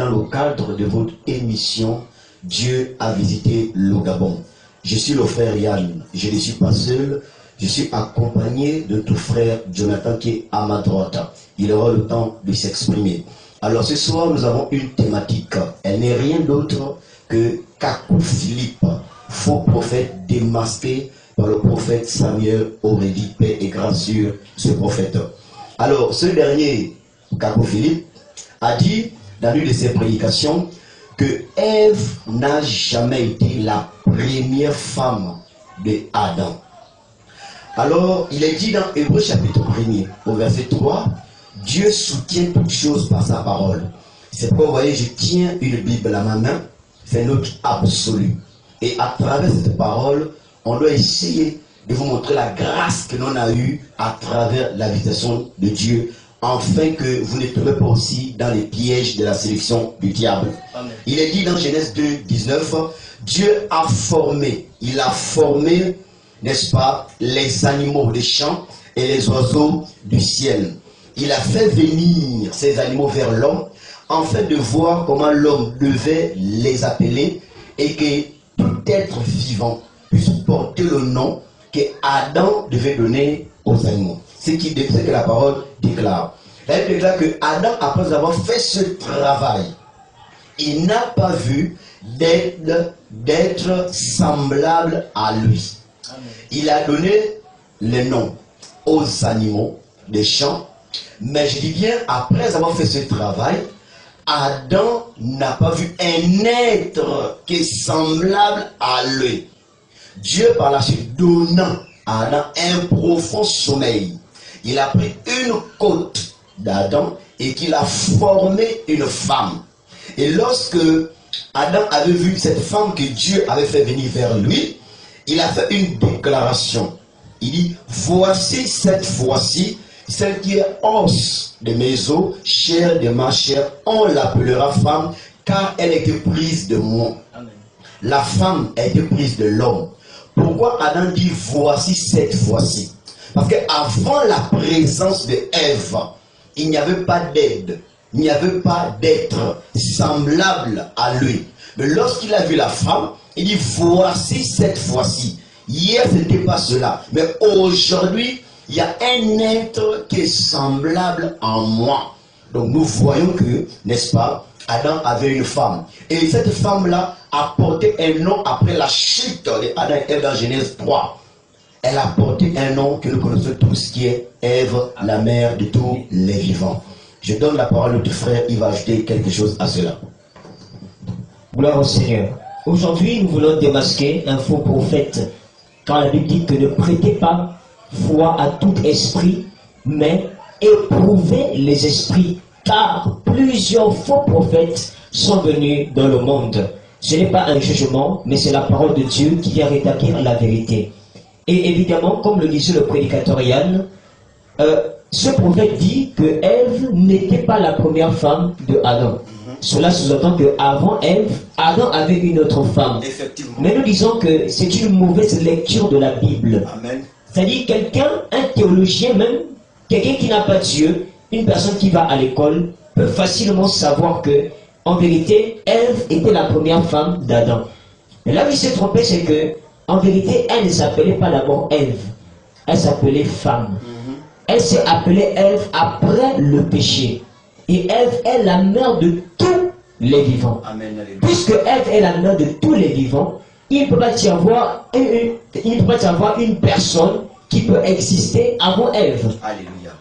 dans le cadre de votre émission Dieu a visité le Gabon. Je suis le frère Yann, je ne suis pas seul, je suis accompagné de tout frère Jonathan qui est à ma droite. Il aura le temps de s'exprimer. Alors ce soir, nous avons une thématique. Elle n'est rien d'autre que Kakou Philippe, faux prophète démasqué par le prophète Samuel Aurélie, paix et grâce sur ce prophète. Alors ce dernier, Kakou Philippe, a dit dans une de ses prédications que Ève n'a jamais été la première femme de Adam. Alors, il est dit dans Hébreux chapitre 1er, au verset 3, Dieu soutient toutes choses par sa parole. C'est pourquoi, vous voyez, je tiens une Bible à ma main, c'est notre absolu. Et à travers cette parole, on doit essayer de vous montrer la grâce que l'on a eue à travers la visitation de Dieu, afin que vous ne tombez pas aussi dans les pièges de la sélection du diable. Amen. Il est dit dans Genèse 2, 19, Dieu a formé, il a formé, n'est-ce pas, les animaux des champs et les oiseaux du ciel. Il a fait venir ces animaux vers l'homme, afin de voir comment l'homme devait les appeler et que tout être vivant puisse porter le nom que Adam devait donner aux animaux. C'est ce que la parole déclare. Elle déclare que Adam, après avoir fait ce travail, il n'a pas vu d'être semblable à lui. Amen. Il a donné les noms aux animaux des champs, mais je dis bien, après avoir fait ce travail, Adam n'a pas vu un être qui est semblable à lui. Dieu, par la suite, donnant à Adam un profond sommeil, il a pris une côte d'Adam et qu'il a formé une femme. Et lorsque Adam avait vu cette femme que Dieu avait fait venir vers lui, il a fait une déclaration. Il dit, voici cette fois-ci, celle qui est os de mes os, chair de ma chair, on l'appellera femme, car elle a été prise de moi. Amen. La femme a été prise de l'homme. Pourquoi Adam dit, voici cette fois-ci? Parce qu'avant la présence de Ève, il n'y avait pas d'aide, il n'y avait pas d'être semblable à lui. Mais lorsqu'il a vu la femme, il dit, voici cette fois-ci. Hier, ce n'était pas cela. Mais aujourd'hui, il y a un être qui est semblable à moi. Donc nous voyons que, n'est-ce pas, Adam avait une femme. Et cette femme-là a porté un nom après la chute d'Adam et Ève dans Genèse 3. Elle a porté un nom que nous connaissons tous, qui est Ève, la mère de tous les vivants. Je donne la parole à notre frère, il va ajouter quelque chose à cela. Gloire au Seigneur. Aujourd'hui, nous voulons démasquer un faux prophète, car la Bible dit que ne prêtez pas foi à tout esprit, mais éprouvez les esprits, car plusieurs faux prophètes sont venus dans le monde. Ce n'est pas un jugement, mais c'est la parole de Dieu qui vient rétablir la vérité. Et évidemment, comme le disait le prédicateur Yann, ce prophète dit que Ève n'était pas la première femme de Adam. Cela sous-entend qu'avant Ève, Adam avait une autre femme. Mais nous disons que c'est une mauvaise lecture de la Bible. C'est-à-dire quelqu'un, un théologien même, quelqu'un qui n'a pas Dieu, une personne qui va à l'école, peut facilement savoir que, en vérité, Ève était la première femme d'Adam. Mais là où il s'est trompé, c'est que en vérité, elle ne s'appelait pas d'abord Ève. Elle s'appelait femme. Elle s'est appelée Ève après le péché. Et Ève est la mère de tous les vivants. Amen. Puisque Ève est la mère de tous les vivants, il ne peut pas y avoir une personne qui peut exister avant Ève. Alléluia.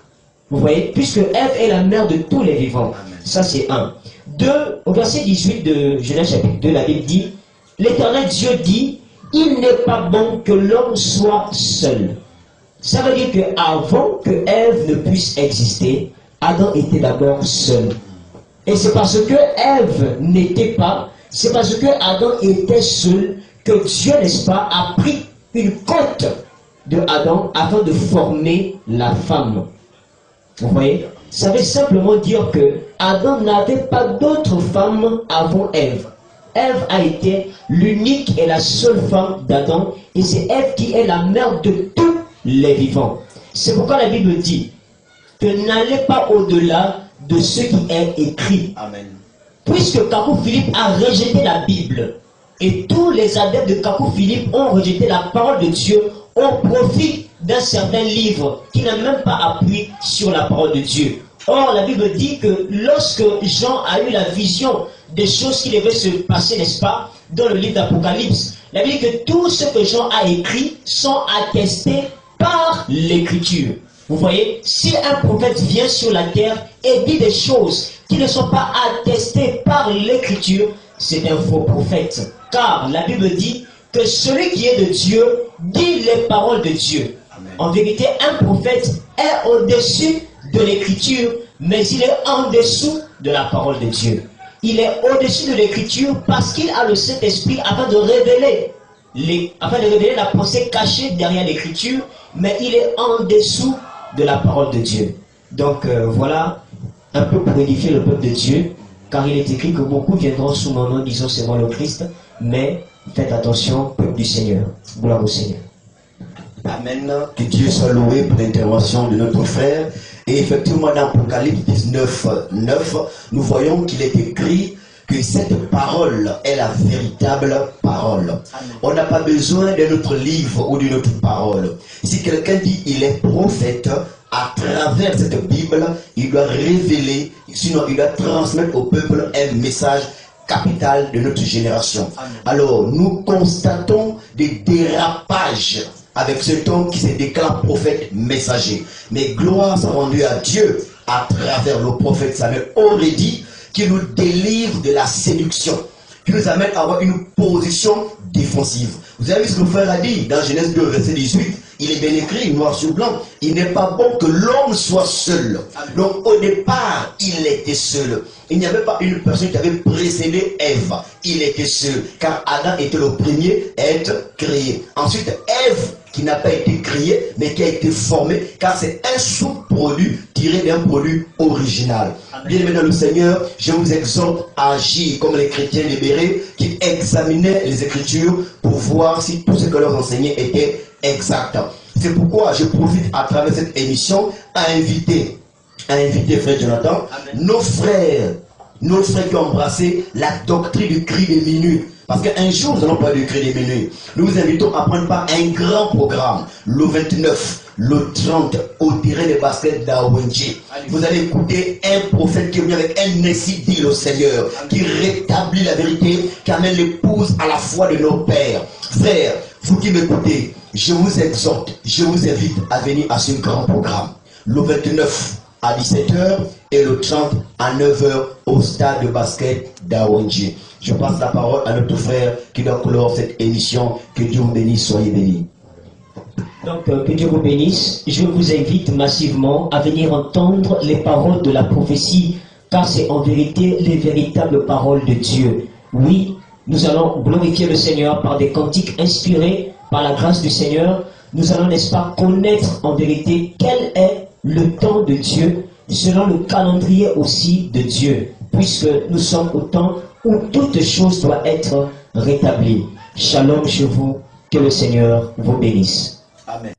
Vous voyez, puisque Ève est la mère de tous les vivants. Amen. Ça c'est un. 2, au verset 18 de Genèse chapitre 2, la Bible dit, l'Éternel Dieu dit, il n'est pas bon que l'homme soit seul. Ça veut dire qu'avant que Ève ne puisse exister, Adam était d'abord seul. Et c'est parce que Ève n'était pas, c'est parce que Adam était seul que Dieu, n'est-ce pas, a pris une côte de Adam afin de former la femme. Vous voyez? Ça veut simplement dire que Adam n'avait pas d'autre femme avant Ève. Ève a été l'unique et la seule femme d'Adam, et c'est Ève qui est la mère de tous les vivants. C'est pourquoi la Bible dit que n'allez pas au-delà de ce qui est écrit. Amen. puisque Kakou Philippe a rejeté la Bible, et tous les adeptes de Kakou Philippe ont rejeté la parole de Dieu au profit d'un certain livre qui n'a même pas appui sur la parole de Dieu. Or, la Bible dit que lorsque Jean a eu la vision des choses qui devaient se passer, n'est-ce pas, dans le livre d'Apocalypse, la Bible dit que tout ce que Jean a écrit sont attestés par l'Écriture. Vous voyez, si un prophète vient sur la terre et dit des choses qui ne sont pas attestées par l'Écriture, c'est un faux prophète. Car la Bible dit que celui qui est de Dieu dit les paroles de Dieu. Amen. En vérité, un prophète est au-dessus de l'Écriture, mais il est en dessous de la parole de Dieu. Il est au-dessus de l'Écriture parce qu'il a le Saint-Esprit afin de révéler la pensée cachée derrière l'Écriture, mais il est en dessous de la parole de Dieu. Donc voilà un peu pour édifier le peuple de Dieu, car il est écrit que beaucoup viendront sous mon nom disant c'est moi le Christ, mais faites attention, peuple du Seigneur. Gloire au Seigneur. Amen. Que Dieu soit loué pour l'intervention de notre frère. Et effectivement, dans Apocalypse 19, 9, nous voyons qu'il est écrit que cette parole est la véritable parole. Amen. On n'a pas besoin d'un autre livre ou d'une autre parole. Si quelqu'un dit il est prophète, à travers cette Bible, il doit révéler, sinon il doit transmettre au peuple un message capital de notre génération. Amen. Alors, nous constatons des dérapages avec cet homme qui se déclare prophète messager. Mais gloire soit rendue à Dieu à travers le prophète Samuel aurait dit qui nous délivre de la séduction, qui nous amène à avoir une position défensive. Vous avez vu ce que le frère a dit dans Genèse 2, verset 18. Il est bien écrit, noir sur blanc. Il n'est pas bon que l'homme soit seul. Donc au départ, il était seul. Il n'y avait pas une personne qui avait précédé Ève. Il était seul. Car Adam était le premier à être créé. Ensuite, Ève, qui n'a pas été créée, mais qui a été formée, car c'est un sous-produit tiré d'un produit original. Bien-aimés dans le Seigneur, je vous exhorte à agir comme les chrétiens libérés qui examinaient les Écritures pour voir si tout ce que leur enseignait était exact. C'est pourquoi je profite à travers cette émission à inviter frère Jonathan, nos frères qui ont embrassé la doctrine du cri des minutes. Parce qu'un jour, nous allons parler du cri des minuit. Nous vous invitons à prendre part à un grand programme, le 29, le 30, au terrain de basket d'Awenji. Vous allez écouter un prophète qui est venu avec un ainsi dit le Seigneur, qui rétablit la vérité, qui amène l'épouse à la foi de nos pères. Frères, vous qui m'écoutez, je vous exhorte, je vous invite à venir à ce grand programme. Le 29 à 17h et le 30 à 9h au stade de basket d'Awenji. Je passe la parole à notre frère qui doit clore cette émission. Que Dieu vous bénisse, soyez bénis. Donc, que Dieu vous bénisse. Je vous invite massivement à venir entendre les paroles de la prophétie, car c'est en vérité les véritables paroles de Dieu. Oui, nous allons glorifier le Seigneur par des cantiques inspirés par la grâce du Seigneur. Nous allons, n'est-ce pas, connaître en vérité quel est le temps de Dieu, selon le calendrier aussi de Dieu, puisque nous sommes au temps où toute chose doit être rétablie. Shalom chez vous, que le Seigneur vous bénisse. Amen.